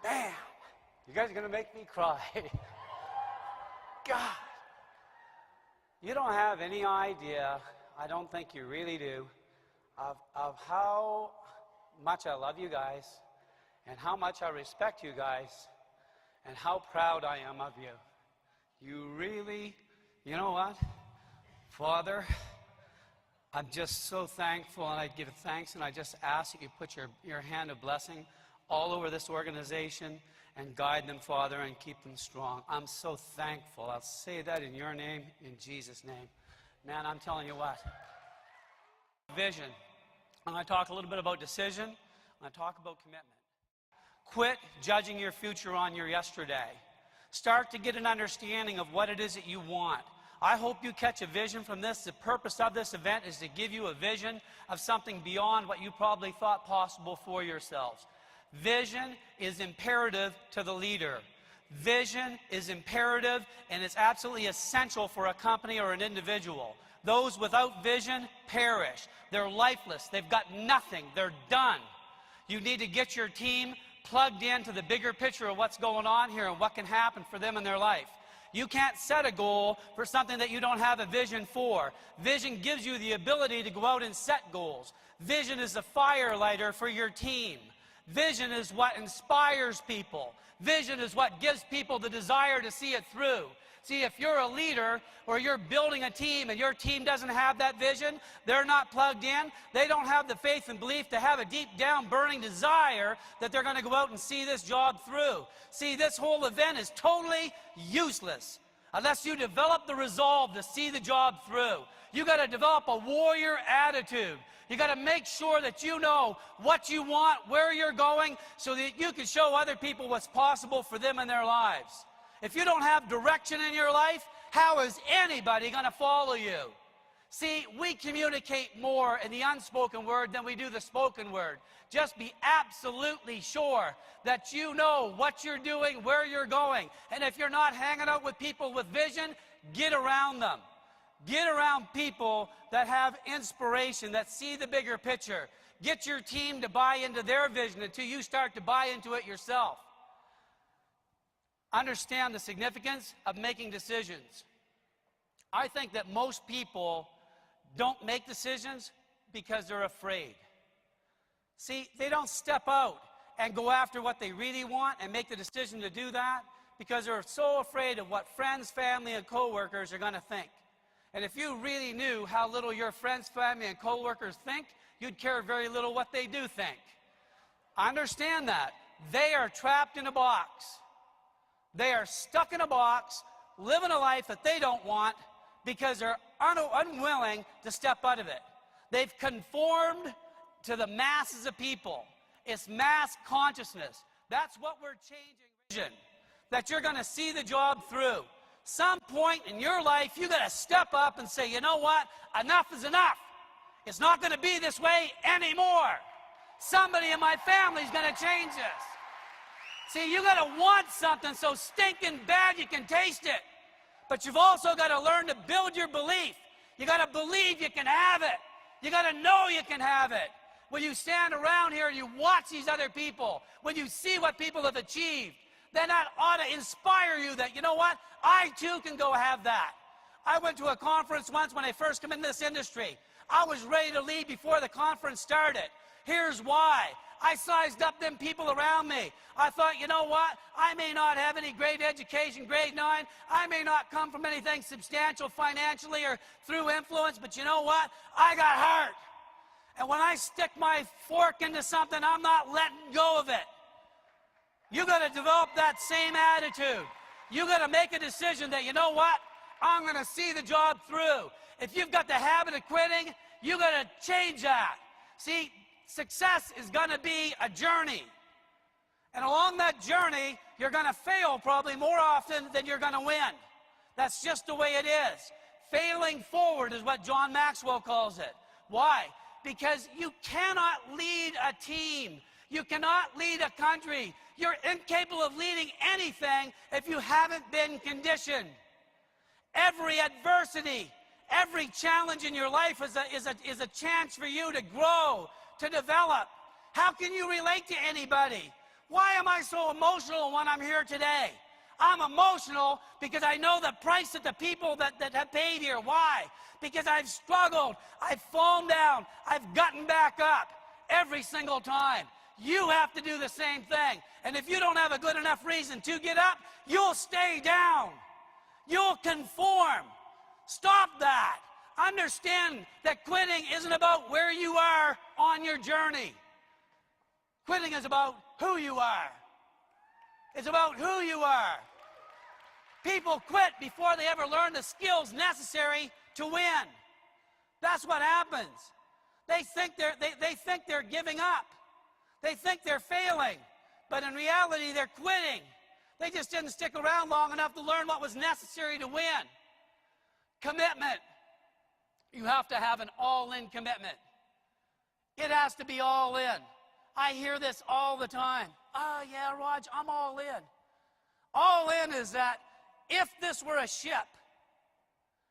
Bam! You guys are going to make me cry. God. You don't have any idea, I don't think you really do, of how much I love you guys and how much I respect you guys and how proud I am of you. You really, you know what? Father, I'm just so thankful, and I give thanks, and I just ask that you put your hand of blessing all over this organization and guide them, Father, and keep them strong. I'm so thankful. I'll say that in your name, in Jesus' name. Man, I'm telling you what. Vision. I'm going to talk a little bit about decision. I'm going to talk about commitment. Quit judging your future on your yesterday. Start to get an understanding of what it is that you want. I hope you catch a vision from this. The purpose of this event is to give you a vision of something beyond what you probably thought possible for yourselves. Vision is imperative to the leader. Vision is imperative, and it's absolutely essential for a company or an individual. Those without vision perish. They're lifeless. They've got nothing. They're done. You need to get your team plugged into the bigger picture of what's going on here and what can happen for them in their life. You can't set a goal for something that you don't have a vision for. Vision gives you the ability to go out and set goals. Vision is the fire lighter for your team. Vision is what inspires people. Vision is what gives people the desire to see it through. See, if you're a leader or you're building a team and your team doesn't have that vision, they're not plugged in, they don't have the faith and belief to have a deep down burning desire that they're going to go out and see this job through. See, this whole event is totally useless unless you develop the resolve to see the job through. You got to develop a warrior attitude. You got to make sure that you know what you want, where you're going, so that you can show other people what's possible for them in their lives. If you don't have direction in your life, how is anybody going to follow you? See, we communicate more in the unspoken word than we do the spoken word. Just be absolutely sure that you know what you're doing, where you're going. And if you're not hanging out with people with vision, get around them. Get around people that have inspiration, that see the bigger picture. Get your team to buy into their vision until you start to buy into it yourself. Understand the significance of making decisions. I think that most people don't make decisions because they're afraid. See, they don't step out and go after what they really want and make the decision to do that because they're so afraid of what friends, family, and coworkers are going to think. And if you really knew how little your friends, family, and coworkers think, you'd care very little what they do think. Understand that. They are trapped in a box. They are stuck in a box, living a life that they don't want because they're unwilling to step out of it. They've conformed to the masses of people. It's mass consciousness. That's what we're changing. Vision, that you're going to see the job through. Some point in your life, you got to step up and say, you know what? Enough is enough. It's not going to be this way anymore. Somebody in my family is going to change this. See, you got to want something so stinking bad you can taste it. But you've also got to learn to build your belief. You got to believe you can have it. You got to know you can have it. When you stand around here and you watch these other people, when you see what people have achieved, then that ought to inspire you that, you know what, I too can go have that. I went to a conference once when I first came into this industry. I was ready to leave before the conference started. Here's why. I sized up them people around me. I thought, you know what? I may not have any great education, grade 9. I may not come from anything substantial financially or through influence, but you know what? I got heart. And when I stick my fork into something, I'm not letting go of it. You got to develop that same attitude. You got to make a decision that, you know what? I'm going to see the job through. If you've got the habit of quitting, you got to change that. See, success is going to be a journey. And along that journey, you're going to fail probably more often than you're going to win. That's just the way it is. Failing forward is what John Maxwell calls it. Why? Because you cannot lead a team. You cannot lead a country. You're incapable of leading anything if you haven't been conditioned. Every adversity, every challenge in your life is a chance for you to grow, to develop. How can you relate to anybody Why am I so emotional when I'm here today? I'm emotional because I know the price that the people that have paid here. Why? Because I've struggled, I've fallen down, I've gotten back up every single time. You have to do the same thing. And if you don't have a good enough reason to get up, you'll stay down. You'll conform. Stop that. Understand that quitting isn't about where you are on your journey. Quitting is about who you are. It's about who you are. People quit before they ever learn the skills necessary to win. That's what happens. They think they're giving up. They think they're failing. But in reality, they're quitting. They just didn't stick around long enough to learn what was necessary to win. Commitment. You have to have an all-in commitment. It has to be all in. I hear this all the time. Oh, yeah, Raj, I'm all in. All in is that if this were a ship,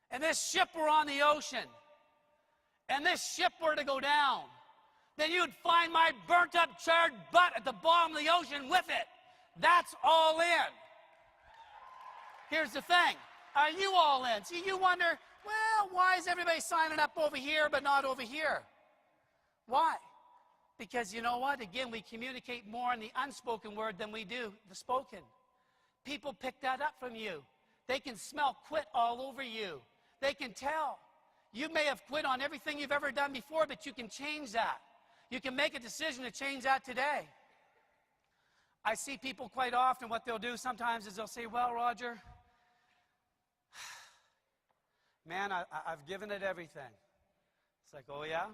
and this ship were on the ocean, and this ship were to go down, then you'd find my burnt-up, charred butt at the bottom of the ocean with it. That's all in. Here's the thing. Are you all in? See, you wonder, well, why is everybody signing up over here but not over here? Why? Because you know what? Again, we communicate more in the unspoken word than we do the spoken. People pick that up from you. They can smell quit all over you. They can tell. You may have quit on everything you've ever done before, but you can change that. You can make a decision to change that today. I see people quite often, what they'll do sometimes is they'll say, well, Roger, man, I've given it everything. It's like, oh, yeah?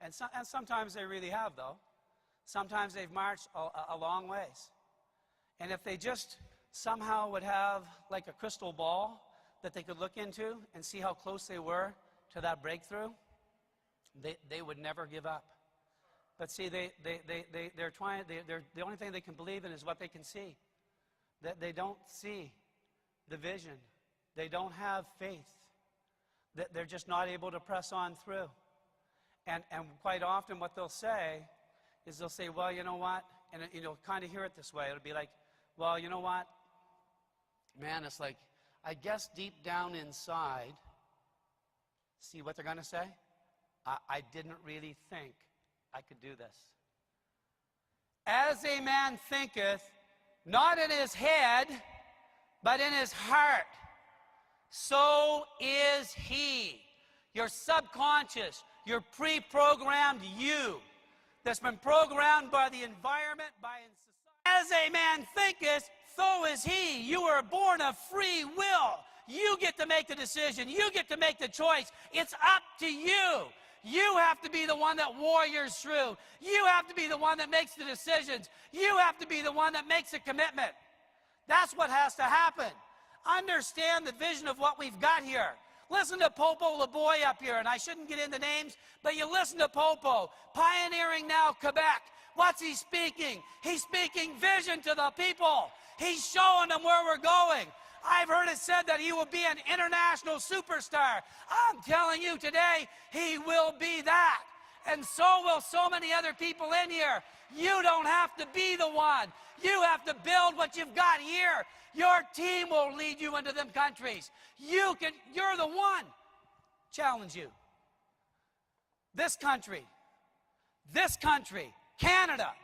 And sometimes they really have, though. Sometimes they've marched a long ways. And if they just somehow would have like a crystal ball that they could look into and see how close they were to that breakthrough, they would never give up. But see, they're the only thing they can believe in is what they can see. That they don't see the vision. They don't have faith. That they're just not able to press on through. And quite often what they'll say is they'll say, well, you know what? And you'll kind of hear it this way. It'll be like, well, you know what? Man, it's like, I guess deep down inside, see what they're going to say? I didn't really think I could do this. As a man thinketh, not in his head, but in his heart, so is he. Your subconscious, your pre-programmed you that's been programmed by the environment, by society. As a man thinketh, so is he. You are born of free will. You get to make the decision. You get to make the choice. It's up to you. You have to be the one that warriors through. You have to be the one that makes the decisions. You have to be the one that makes a commitment. That's what has to happen. Understand the vision of what we've got here. Listen to Popo LeBoy up here, and I shouldn't get into names, but you listen to Popo, pioneering now Quebec. What's he speaking? He's speaking vision to the people. He's showing them where we're going. I've heard it said that he will be an international superstar. I'm telling you today, he will be that. And so will so many other people in here. You don't have to be the one. You have to build what you've got here. Your team will lead you into them countries. You're the one. Challenge you. This country, Canada,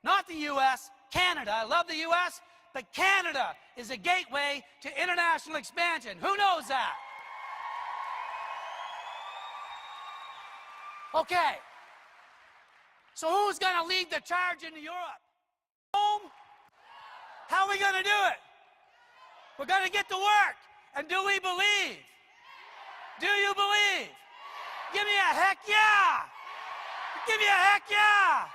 not the U.S., Canada. I love the U.S., but Canada is a gateway to international expansion. Who knows that? Okay. So who's going to lead the charge into Europe? Home? How are we going to do it? We're going to get to work. And do we believe? Do you believe? Give me a heck yeah. Give me a heck yeah.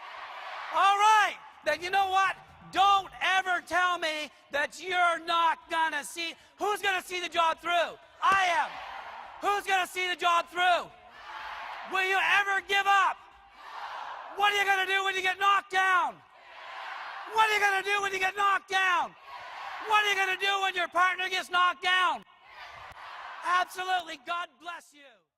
All right. Then you know what? Don't ever tell me that you're not going to see. Who's going to see the job through? I am. Who's going to see the job through? Will you ever give up? What are you going to do when you get knocked down? What are you going to do when you get knocked down? What are you going to do when your partner gets knocked down? Absolutely. God bless you.